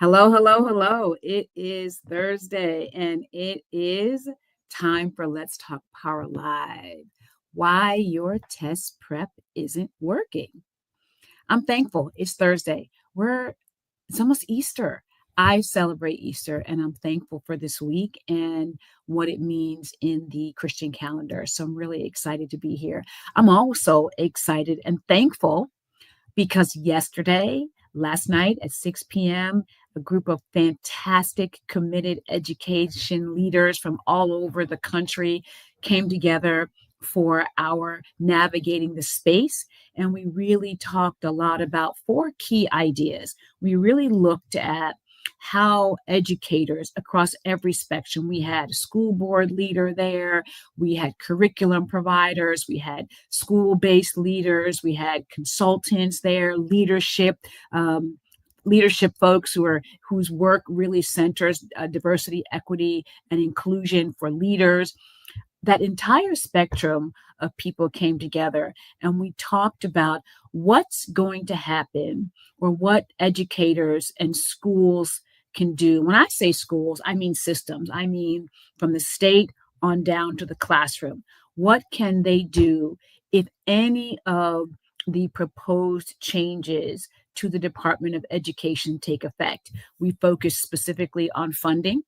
Hello, hello, hello. It is Thursday and it is time for Let's Talk Power Live. Why your test prep isn't working. I'm thankful it's Thursday. It's almost Easter. I celebrate Easter and I'm thankful for this week and what it means in the Christian calendar. So I'm really excited to be here. I'm also excited and thankful because last night at 6 p.m., a group of fantastic, committed education leaders from all over the country came together for our Navigating the Space. And we really talked a lot about four key ideas. We really looked at how educators across every spectrum, we had a school board leader there, we had curriculum providers, we had school-based leaders, we had consultants there, um, leadership folks whose work really centers diversity, equity, and inclusion for leaders. That entire spectrum of people came together and we talked about what's going to happen or what educators and schools can do. When I say schools, I mean systems. I mean from the state on down to the classroom. What can they do if any of the proposed changes to the Department of Education take effect? We focus specifically on funding.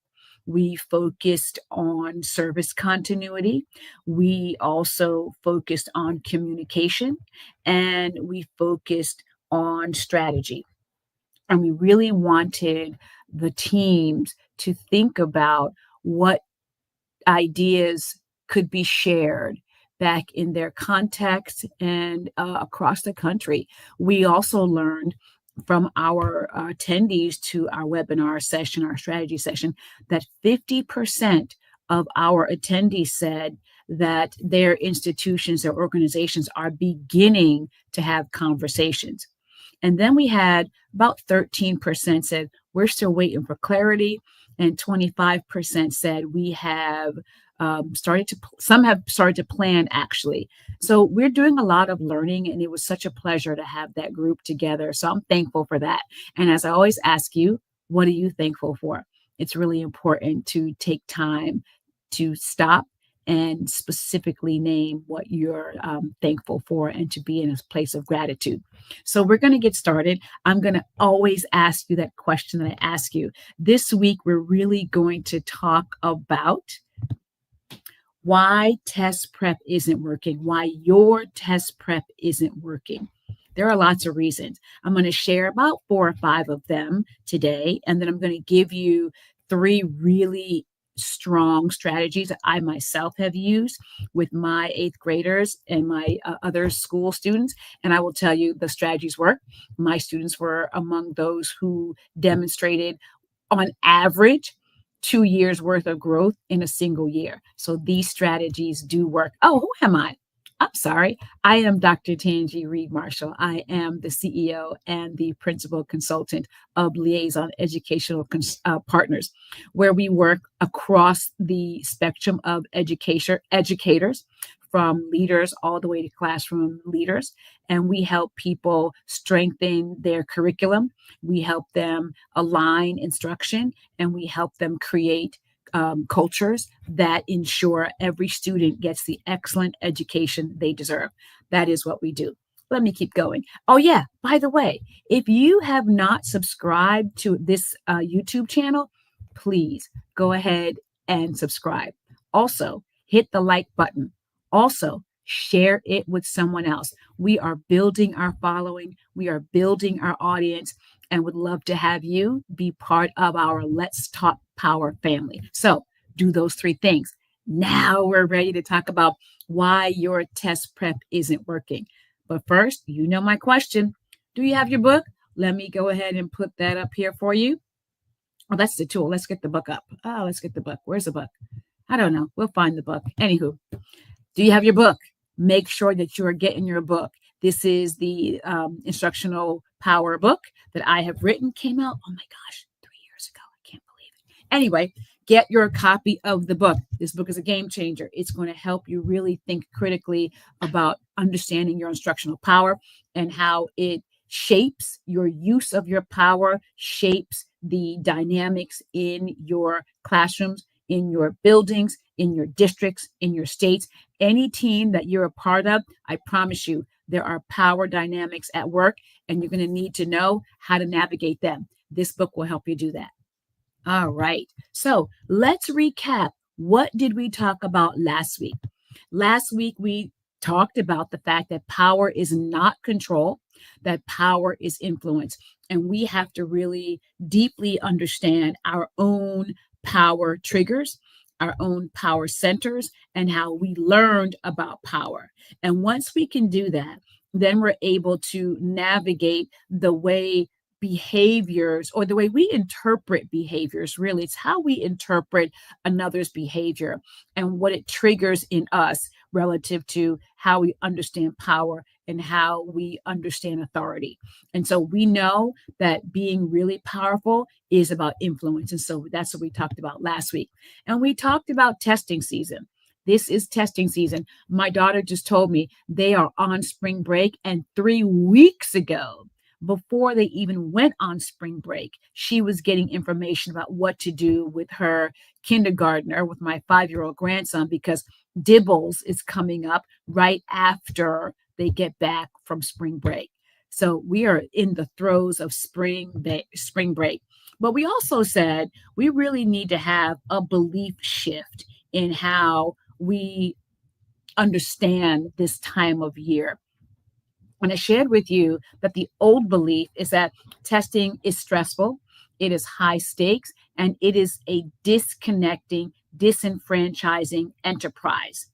We focused on service continuity. We also focused on communication and we focused on strategy. And we really wanted the teams to think about what ideas could be shared back in their context and across the country. We also learned from our attendees to our webinar session, our strategy session, that 50% of our attendees said that their institutions, their organizations are beginning to have conversations. And then we had about 13% said, we're still waiting for clarity. And 25% said we have some have started to plan actually. So we're doing a lot of learning and it was such a pleasure to have that group together. So I'm thankful for that. And as I always ask you, what are you thankful for? It's really important to take time to stop and specifically name what you're thankful for and to be in a place of gratitude. So we're going to get started. I'm going to always ask you that question that I ask you. This week, we're really going to talk about why test prep isn't working, why your test prep isn't working. There are lots of reasons. I'm going to share about 4 or 5 of them today, and then I'm going to give you 3 really strong strategies that I myself have used with my 8th graders and my other school students. And I will tell you the strategies work. My students were among those who demonstrated on average 2 years worth of growth in a single year. So these strategies do work. Oh, who am I? I'm sorry. I am Dr. Tangi Reed Marshall. I am the CEO and the principal consultant of Liaison Educational Partners, where we work across the spectrum of educators, from leaders all the way to classroom leaders. And we help people strengthen their curriculum. We help them align instruction and we help them create cultures that ensure every student gets the excellent education they deserve. That is what we do. Let me keep going. Oh, yeah, by the way, if you have not subscribed to this YouTube channel, please go ahead and subscribe. Also, hit the like button. Also, share it with someone else. We are building our following, we are building our audience, and would love to have you be part of our Let's Talk Power family. So do those 3 things. Now we're ready to talk about why your test prep isn't working. But first, you know my question. Do you have your book? Let me go ahead and put that up here for you. Oh, that's the tool. Let's get the book up. Oh, let's get the book. Where's the book? I don't know. We'll find the book. Anywho, do you have your book? Make sure that you are getting your book. This is the instructional power book that I have written. Came out, oh my gosh, 3 years ago. I can't believe it. Anyway, get your copy of the book. This book is a game changer. It's going to help you really think critically about understanding your instructional power and how it shapes your use of your power, shapes the dynamics in your classrooms, in your buildings, in your districts, in your states. Any team that you're a part of, I promise you, there are power dynamics at work, and you're going to need to know how to navigate them. This book will help you do that. All right. So let's recap. What did we talk about last week? Last week, we talked about the fact that power is not control, that power is influence. And we have to really deeply understand our own power triggers, our own power centers, and how we learned about power. And once we can do that, then we're able to navigate the way behaviors or the way we interpret behaviors. Really, it's how we interpret another's behavior and what it triggers in us relative to how we understand power and how we understand authority. And so we know that being really powerful is about influence. And so that's what we talked about last week. And we talked about testing season. This is testing season. My daughter just told me they are on spring break, and 3 weeks ago, before they even went on spring break, she was getting information about what to do with her kindergartner, with my 5-year-old grandson, because Dibbles is coming up right after they get back from spring break. So we are in the throes of spring break. But we also said we really need to have a belief shift in how we understand this time of year. And I shared with you that the old belief is that testing is stressful, it is high stakes, and it is a disconnecting, disenfranchising enterprise.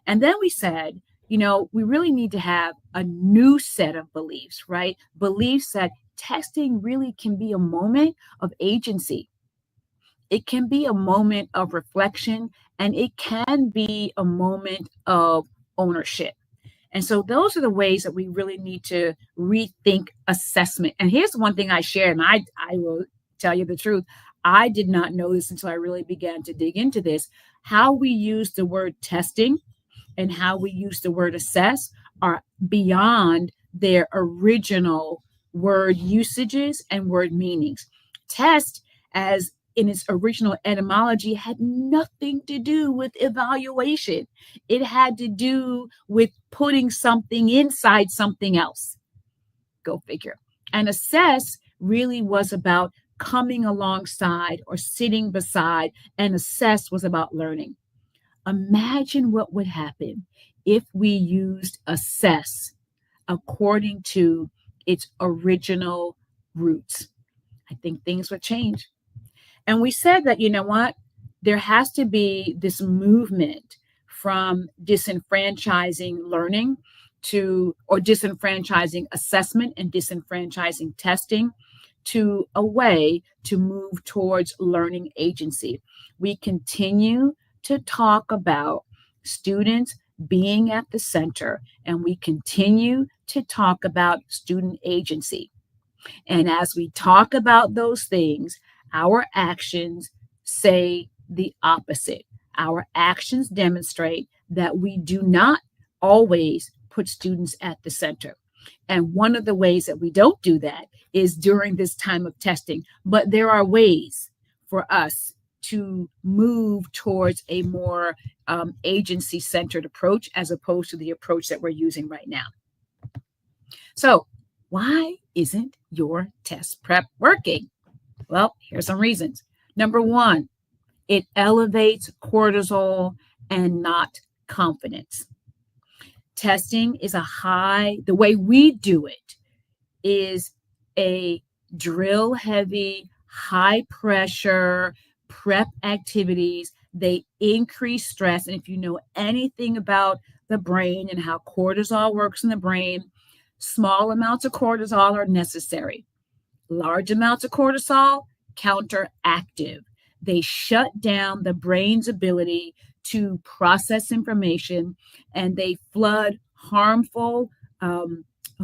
And then we said, we really need to have a new set of beliefs, right? Beliefs that testing really can be a moment of agency. It can be a moment of reflection, and it can be a moment of ownership. And so those are the ways that we really need to rethink assessment. And here's one thing I share, and I will tell you the truth. I did not know this until I really began to dig into this. How we use the word testing and how we use the word assess are beyond their original word usages and word meanings. Test, as in its original etymology, had nothing to do with evaluation. It had to do with putting something inside something else. Go figure. And assess really was about coming alongside or sitting beside, and assess was about learning. Imagine what would happen if we used assess according to its original roots. I think things would change. And we said that, there has to be this movement from disenfranchising learning or disenfranchising assessment and disenfranchising testing to a way to move towards learning agency. We continue to talk about students being at the center, and we continue to talk about student agency. And as we talk about those things, our actions say the opposite. Our actions demonstrate that we do not always put students at the center. And one of the ways that we don't do that is during this time of testing. But there are ways for us to move towards a more agency-centered approach as opposed to the approach that we're using right now. So why isn't your test prep working? Well, here's some reasons. Number one, it elevates cortisol and not confidence. Testing is the way we do it is a drill heavy, high pressure prep activities. They increase stress. And if you know anything about the brain and how cortisol works in the brain, small amounts of cortisol are necessary. Large amounts of cortisol, counteractive. They shut down the brain's ability to process information, and they flood harmful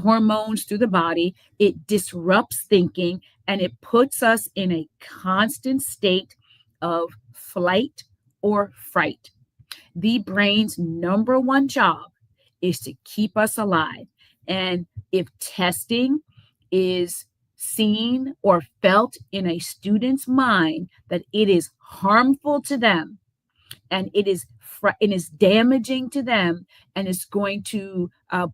hormones through the body. It disrupts thinking, and it puts us in a constant state of flight or fright. The brain's number one job is to keep us alive. And if testing is seen or felt in a student's mind that it is harmful to them and it is damaging to them and it's going to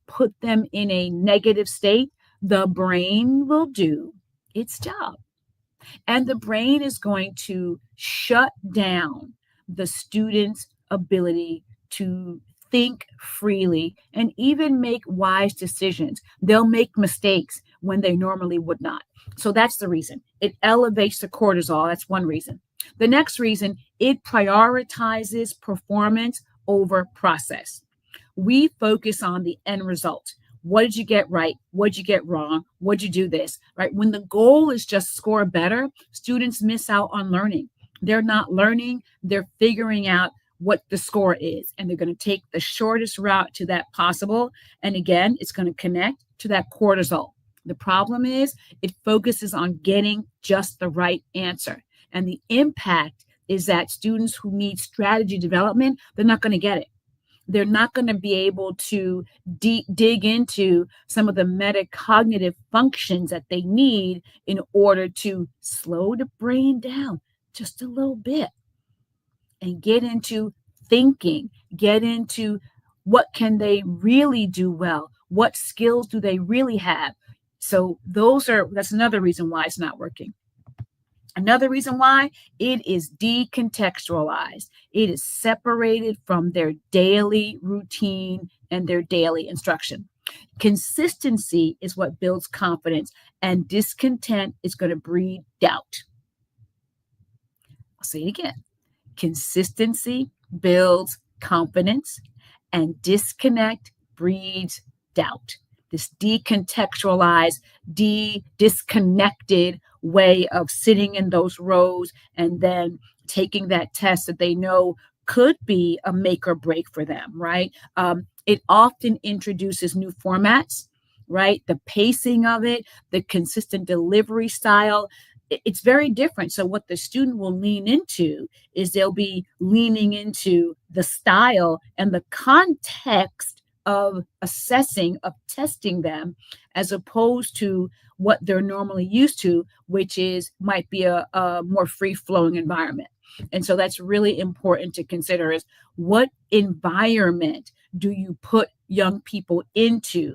put them in a negative state, the brain will do its job. And the brain is going to shut down the student's ability to think freely and even make wise decisions. They'll make mistakes when they normally would not. So that's the reason. It elevates the cortisol. That's one reason. The next reason, it prioritizes performance over process. We focus on the end result. What did you get right? What did you get wrong? What did you do this? Right? When the goal is just score better, students miss out on learning. They're not learning, they're figuring out what the score is, and they're going to take the shortest route to that possible. And again, it's going to connect to that cortisol. The problem is it focuses on getting just the right answer. And the impact is that students who need strategy development, they're not going to get it. They're not going to be able to dig into some of the metacognitive functions that they need in order to slow the brain down just a little bit and get into thinking, get into what can they really do well, what skills do they really have. So that's another reason why it's not working. Another reason why, it is decontextualized. It is separated from their daily routine and their daily instruction. Consistency is what builds confidence, and discontent is going to breed doubt. I'll say it again. Consistency builds confidence, and disconnect breeds doubt. This decontextualized, disconnected way of sitting in those rows and then taking that test that they know could be a make or break for them, right? It often introduces new formats, right? The pacing of it, the consistent delivery style, it's very different. So what the student will lean into is they'll be leaning into the style and the context of assessing, of testing them, as opposed to what they're normally used to, which might be a more free-flowing environment. And so that's really important to consider, is what environment do you put young people into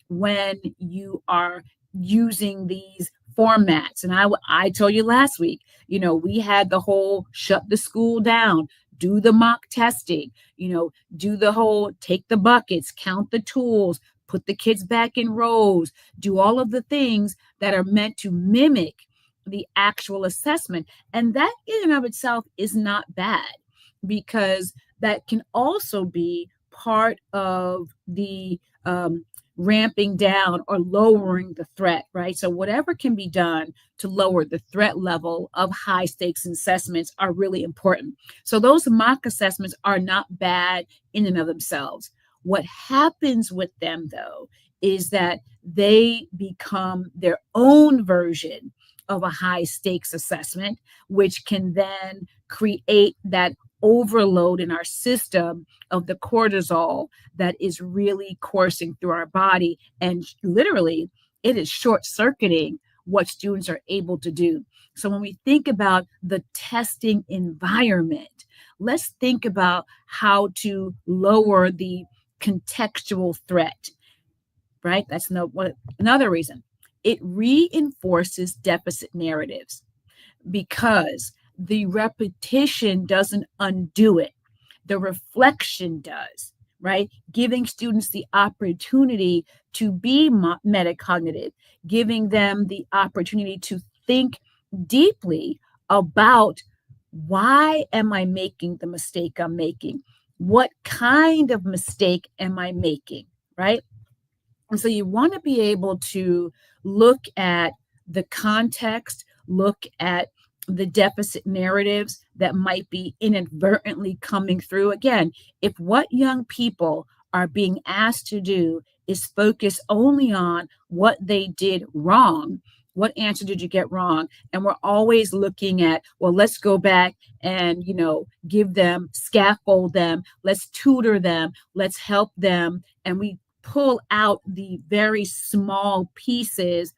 when you are using these formats? And I told you last week, we had the whole shut the school down, do the mock testing, do the whole take the buckets, count the tools, put the kids back in rows, do all of the things that are meant to mimic the actual assessment. And that in and of itself is not bad, because that can also be part of the ramping down or lowering the threat, right? So whatever can be done to lower the threat level of high stakes assessments are really important. So those mock assessments are not bad in and of themselves. What happens with them, though, is that they become their own version of a high stakes assessment, which can then create that overload in our system of the cortisol that is really coursing through our body. And literally, it is short circuiting what students are able to do. So when we think about the testing environment, let's think about how to lower the contextual threat, right? That's another reason. It reinforces deficit narratives because the repetition doesn't undo it. The reflection does, right? Giving students the opportunity to be metacognitive, giving them the opportunity to think deeply about, why am I making the mistake I'm making? What kind of mistake am I making, right? And so you want to be able to look at the context, look at the deficit narratives that might be inadvertently coming through. Again, if what young people are being asked to do is focus only on what they did wrong, what answer did you get wrong? And we're always looking at, well, let's go back and, give them, scaffold them, let's tutor them, let's help them. And we pull out the very small pieces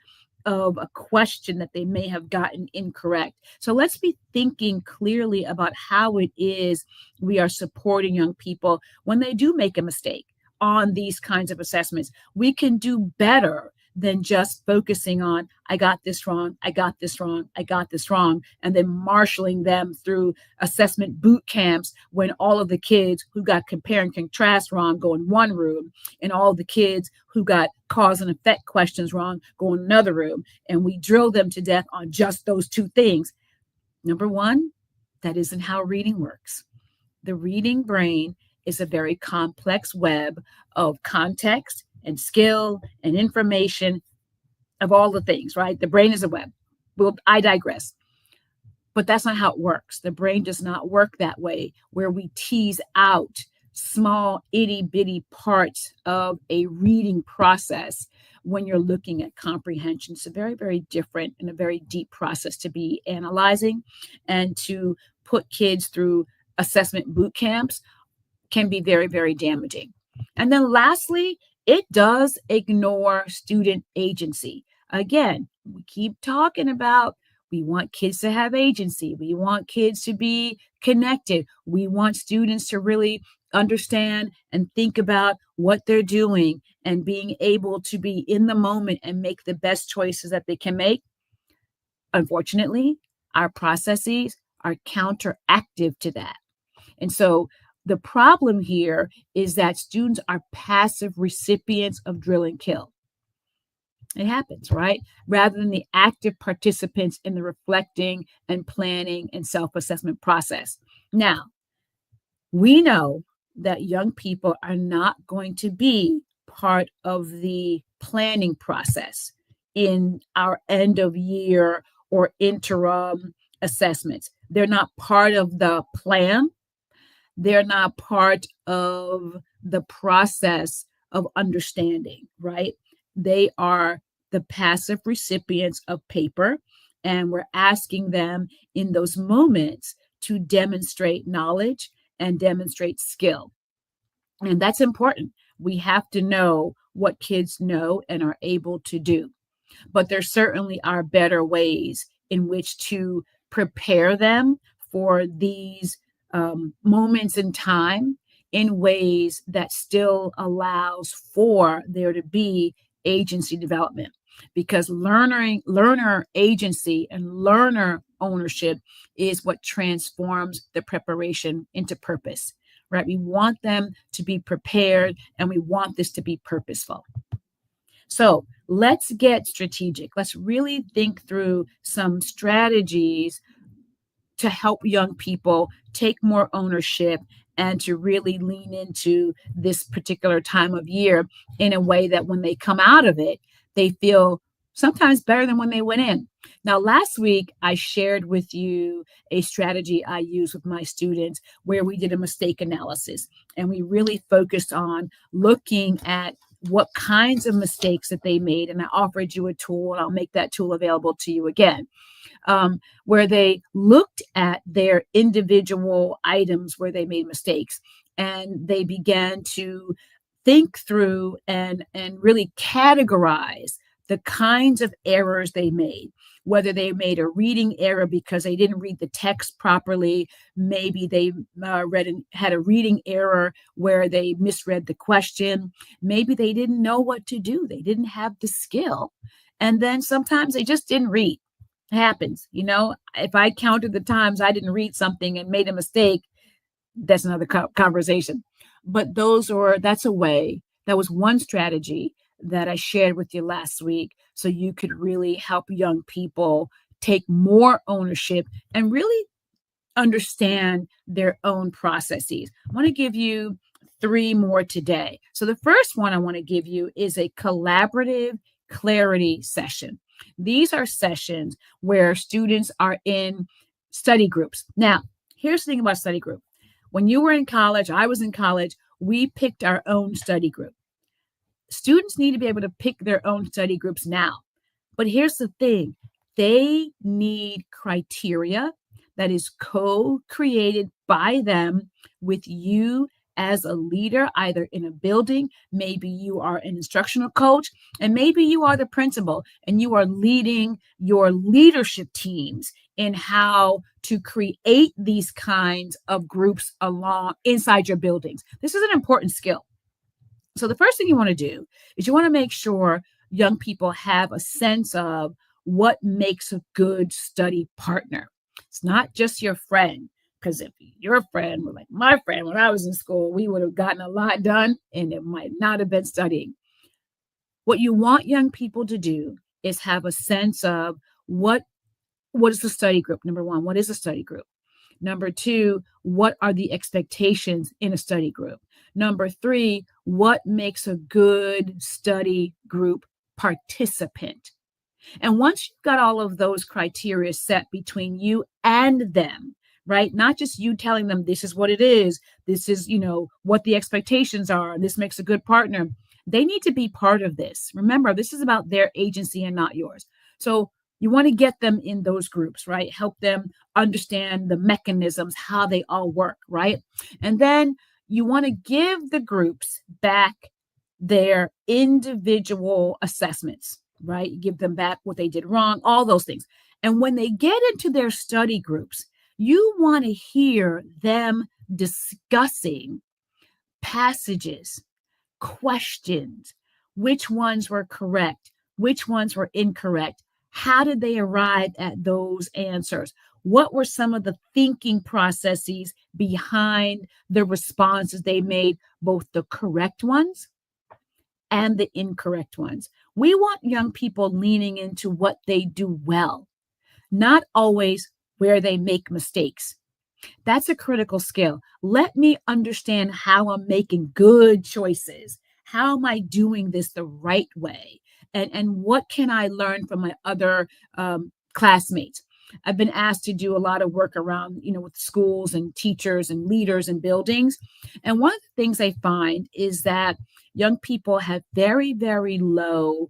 of a question that they may have gotten incorrect. So let's be thinking clearly about how it is we are supporting young people when they do make a mistake on these kinds of assessments. We can do better than just focusing on, I got this wrong, I got this wrong, I got this wrong, and then marshaling them through assessment boot camps when all of the kids who got compare and contrast wrong go in one room, and all the kids who got cause and effect questions wrong go in another room, and we drill them to death on just those two things. Number one, that isn't how reading works. The reading brain is a very complex web of context and skill and information of all the things, right? The brain is a web. Well, I digress. But that's not how it works. The brain does not work that way, where we tease out small, itty bitty parts of a reading process when you're looking at comprehension. It's a very, very different and a very deep process to be analyzing, and to put kids through assessment boot camps can be very, very damaging. And then lastly, it does ignore student agency. Again, we keep talking about we want kids to have agency. We want kids to be connected. We want students to really understand and think about what they're doing and being able to be in the moment and make the best choices that they can make. Unfortunately, our processes are counteractive to that. And so the problem here is that students are passive recipients of drill and kill. It happens, right? Rather than the active participants in the reflecting and planning and self-assessment process. Now, we know that young people are not going to be part of the planning process in our end of year or interim assessments. They're not part of the plan. They're not part of the process of understanding, right? They are the passive recipients of paper, and we're asking them in those moments to demonstrate knowledge and demonstrate skill. And that's important. We have to know what kids know and are able to do. But there certainly are better ways in which to prepare them for these moments in time in ways that still allows for there to be agency development, because learner agency and learner ownership is what transforms the preparation into purpose, right? We want them to be prepared, and we want this to be purposeful. So let's get strategic. Let's really think through some strategies to help young people take more ownership and to really lean into this particular time of year in a way that when they come out of it, they feel sometimes better than when they went in. Now, last week, I shared with you a strategy I use with my students where we did a mistake analysis, and we really focused on looking at what kinds of mistakes that they made. And I offered you a tool, and I'll make that tool available to you again, where they looked at their individual items where they made mistakes, and they began to think through and really categorize the kinds of errors they made, whether they made a reading error because they didn't read the text properly. Maybe they had a reading error where they misread the question. Maybe they didn't know what to do. They didn't have the skill. And then sometimes they just didn't read. It happens. You know, if I counted the times I didn't read something and made a mistake, that's another conversation. But that's a way. That was one strategy that I shared with you last week, so you could really help young people take more ownership and really understand their own processes. I want to give you 3 more today. So the first one I want to give you is a collaborative clarity session. These are sessions where students are in study groups. Now, here's the thing about study group. When you were in college, I was in college, we picked our own study group. Students need to be able to pick their own study groups now. But here's the thing. They need criteria that is co-created by them with you as a leader, either in a building, maybe you are an instructional coach, and maybe you are the principal and you are leading your leadership teams in how to create these kinds of groups along inside your buildings. This is an important skill. So the first thing you want to do is you want to make sure young people have a sense of what makes a good study partner. It's not just your friend, because if your friend were like my friend when I was in school, we would have gotten a lot done and it might not have been studying. What you want young people to do is have a sense of what is the study group? Number one, what is a study group? Number two, what are the expectations in a study group? Number three, what makes a good study group participant? And once you've got all of those criteria set between you and them, right? Not just you telling them this is what it is, this is, what the expectations are, this makes a good partner. They need to be part of this. Remember, this is about their agency and not yours. So you want to get them in those groups, right? Help them understand the mechanisms, how they all work, right? And then you want to give the groups back their individual assessments, right? You give them back what they did wrong, all those things. And when they get into their study groups, you want to hear them discussing passages, questions, which ones were correct, which ones were incorrect. How did they arrive at those answers? What were some of the thinking processes behind the responses they made, both the correct ones and the incorrect ones? We want young people leaning into what they do well, not always where they make mistakes. That's a critical skill. Let me understand how I'm making good choices. How am I doing this the right way? And what can I learn from my other classmates? I've been asked to do a lot of work around, with schools and teachers and leaders and buildings. And one of the things I find is that young people have very, very low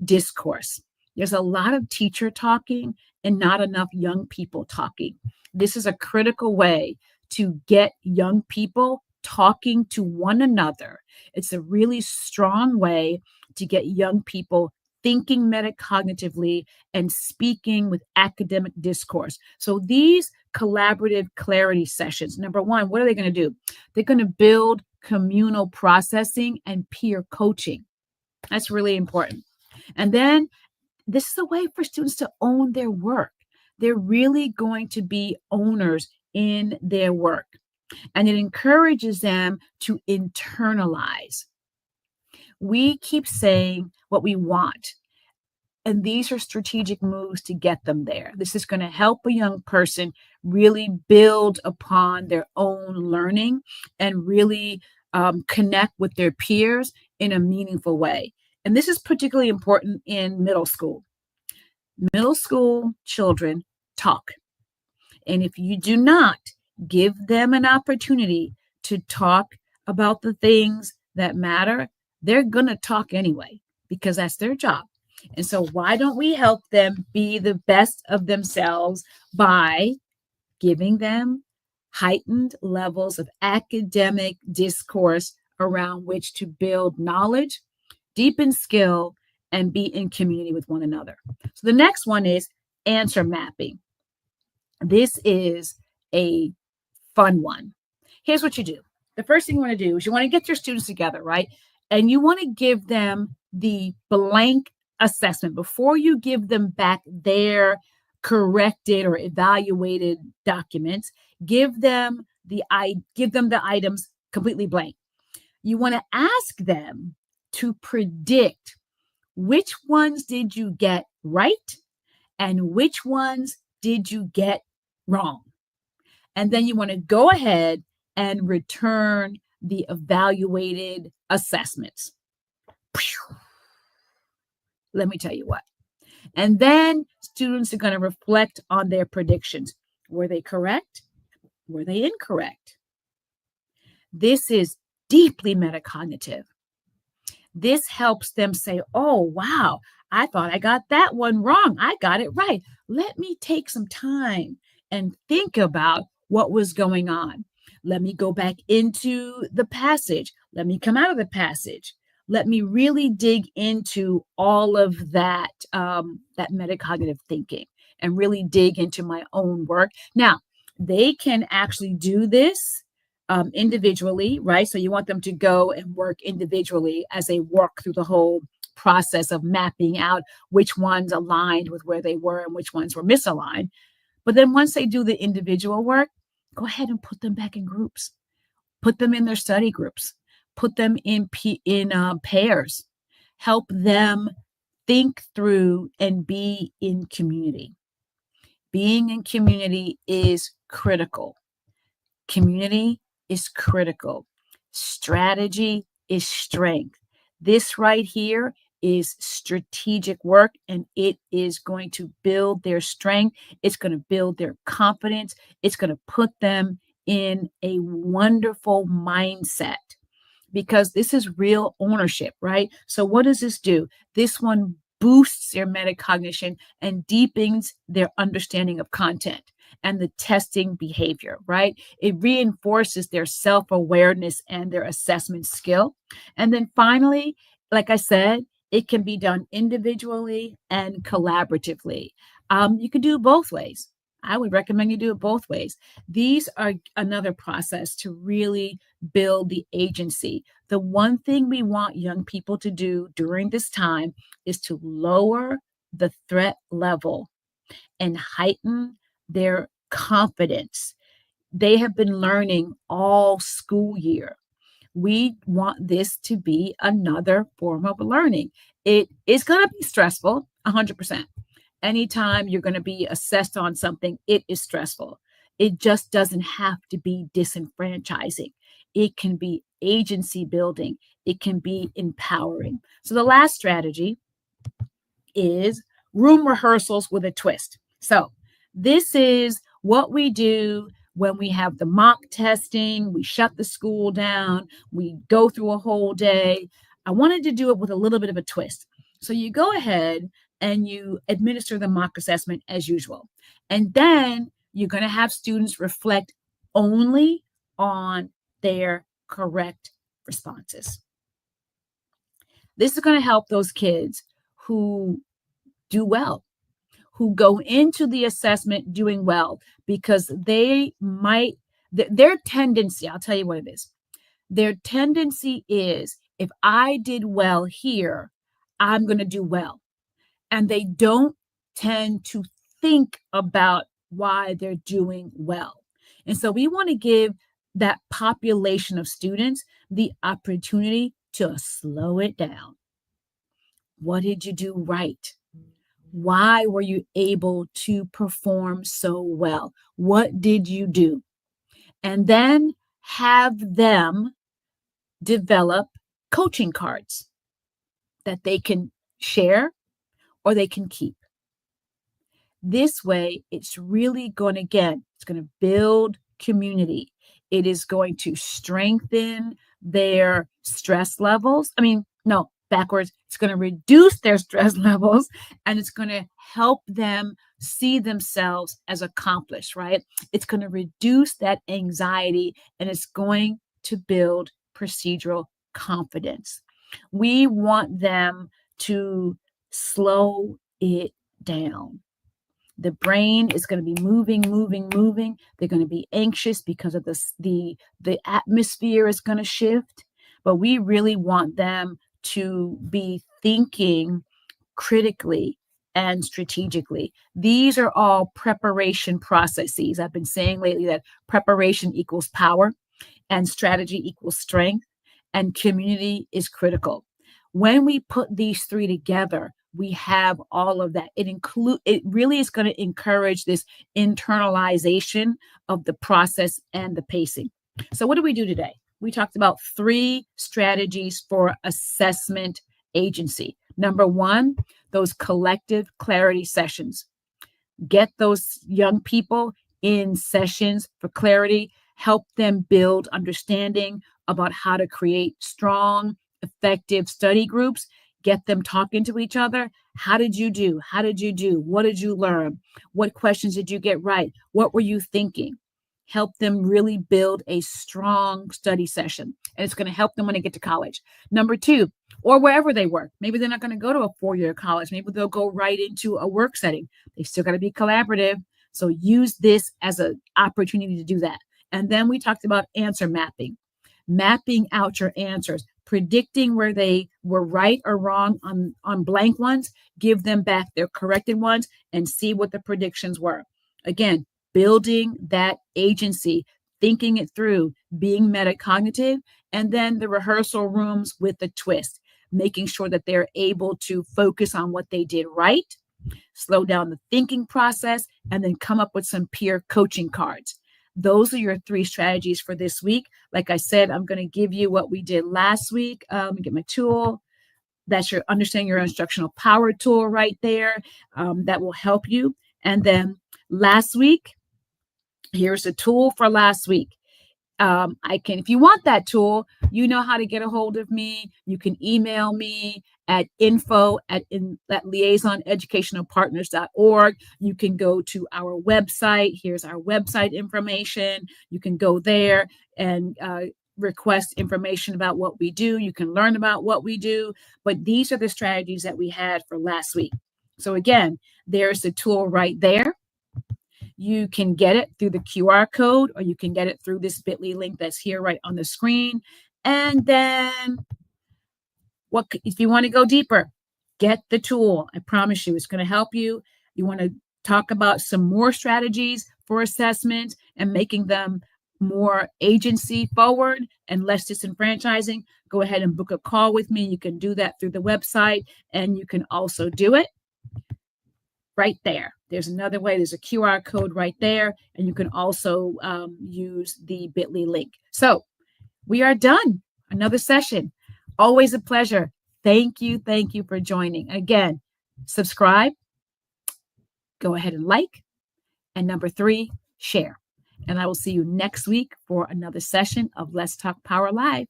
discourse. There's a lot of teacher talking and not enough young people talking. This is a critical way to get young people talking to one another. It's a really strong way to get young people thinking metacognitively and speaking with academic discourse. So these collaborative clarity sessions, number one, what are they going to do? They're going to build communal processing and peer coaching. That's really important. And then this is a way for students to own their work. They're really going to be owners in their work. And it encourages them to internalize. We keep saying what we want, and these are strategic moves to get them there. This is going to help a young person really build upon their own learning and really connect with their peers in a meaningful way. And this is particularly important in middle school. Middle school children talk. And if you do not give them an opportunity to talk about the things that matter, they're going to talk anyway because that's their job. And so why don't we help them be the best of themselves by giving them heightened levels of academic discourse around which to build knowledge, deepen skill, and be in community with one another. So the next one is answer mapping. This is a fun one. Here's what you do. The first thing you want to do is you want to get your students together, right? And you want to give them the blank assessment before you give them back their corrected or evaluated documents. Give them the items completely blank. You want to ask them to predict which ones did you get right and which ones did you get wrong. And then you want to go ahead and return the evaluated assessments. Let me tell you what. And then students are going to reflect on their predictions. Were they correct? Were they incorrect? This is deeply metacognitive. This helps them say, oh, wow, I thought I got that one wrong. I got it right. Let me take some time and think about what was going on. Let me go back into the passage. Let me come out of the passage. Let me really dig into all of that metacognitive thinking and really dig into my own work. Now, they can actually do this individually, right? So you want them to go and work individually as they work through the whole process of mapping out which ones aligned with where they were and which ones were misaligned. But then once they do the individual work, go ahead and put them back in groups. Put them in their study groups. Put them in pairs. Help them think through and be in community. Being in community is critical. Community is critical. Strategy is strength. This right here is strategic work, and it is going to build their strength. It's going to build their confidence. It's going to put them in a wonderful mindset because this is real ownership, right? So, what does this do? This one boosts their metacognition and deepens their understanding of content and the testing behavior, right? It reinforces their self awareness and their assessment skill. And then finally, like I said, it can be done individually and collaboratively. You can do it both ways. I would recommend you do it both ways. These are another process to really build the agency. The one thing we want young people to do during this time is to lower the threat level and heighten their confidence. They have been learning all school year. We want this to be another form of learning. It is going to be stressful, 100%. Anytime you're going to be assessed on something, it is stressful. It just doesn't have to be disenfranchising. It can be agency building. It can be empowering. So the last strategy is room rehearsals with a twist. So this is what we do when we have the mock testing, we shut the school down, we go through a whole day. I wanted to do it with a little bit of a twist. So you go ahead and you administer the mock assessment as usual. And then you're going to have students reflect only on their correct responses. This is going to help those kids who do well, who go into the assessment doing well, because their tendency, I'll tell you what it is. Their tendency is, if I did well here, I'm going to do well. And they don't tend to think about why they're doing well. And so we want to give that population of students the opportunity to slow it down. What did you do right? Why were you able to perform so well? What did you do? And then have them develop coaching cards that they can share or they can keep. This way, it's really going to, again, it's going to build community. It is going to strengthen their stress levels. No, backwards. It's going to reduce their stress levels, and it's going to help them see themselves as accomplished, right? It's going to reduce that anxiety, and it's going to build procedural confidence. We want them to slow it down. The brain is going to be moving. They're going to be anxious because of the atmosphere is going to shift. But we really want them to be thinking critically and strategically. These are all preparation processes. I've been saying lately that preparation equals power and strategy equals strength, and community is critical. When we put these three together, we have all of that. It really is going to encourage this internalization of the process and the pacing. So what do we do today? We talked about 3 strategies for assessment agency. Number 1, those collective clarity sessions. Get those young people in sessions for clarity, help them build understanding about how to create strong, effective study groups. Get them talking to each other. How did you do? How did you do? What did you learn? What questions did you get right? What were you thinking? help them really build a strong study session. And it's going to help them when they get to college. Number two, or wherever they work. Maybe they're not going to go to a 4-year college. Maybe they'll go right into a work setting. They still got to be collaborative. So use this as an opportunity to do that. And then we talked about answer mapping out your answers, predicting where they were right or wrong on blank ones, give them back their corrected ones and see what the predictions were. Again, building that agency, thinking it through, being metacognitive, and then the rehearsal rooms with a twist, making sure that they're able to focus on what they did right, slow down the thinking process, and then come up with some peer coaching cards. Those are your 3 strategies for this week. Like I said, I'm going to give you what we did last week. Let me get my tool. That's your understanding your instructional power tool right there. That will help you. And then last week, here's the tool for last week. If you want that tool, you know how to get a hold of me. You can email me at info@liaisoneducationalpartners.org. You can go to our website. Here's our website information. You can go there and request information about what we do. You can learn about what we do. But these are the strategies that we had for last week. So again, there's the tool right there. You can get it through the QR code, or you can get it through this bit.ly link that's here right on the screen. And then if you want to go deeper, get the tool. I promise you, it's going to help you. You want to talk about some more strategies for assessment and making them more agency forward and less disenfranchising, go ahead and book a call with me. You can do that through the website, and you can also do it right there. There's another way. There's a QR code right there, and you can also use the bit.ly link. So we are done. Another session. Always a pleasure. Thank you for joining. Again, subscribe, go ahead and like, and number 3, share. And I will see you next week for another session of Let's Talk Power Live.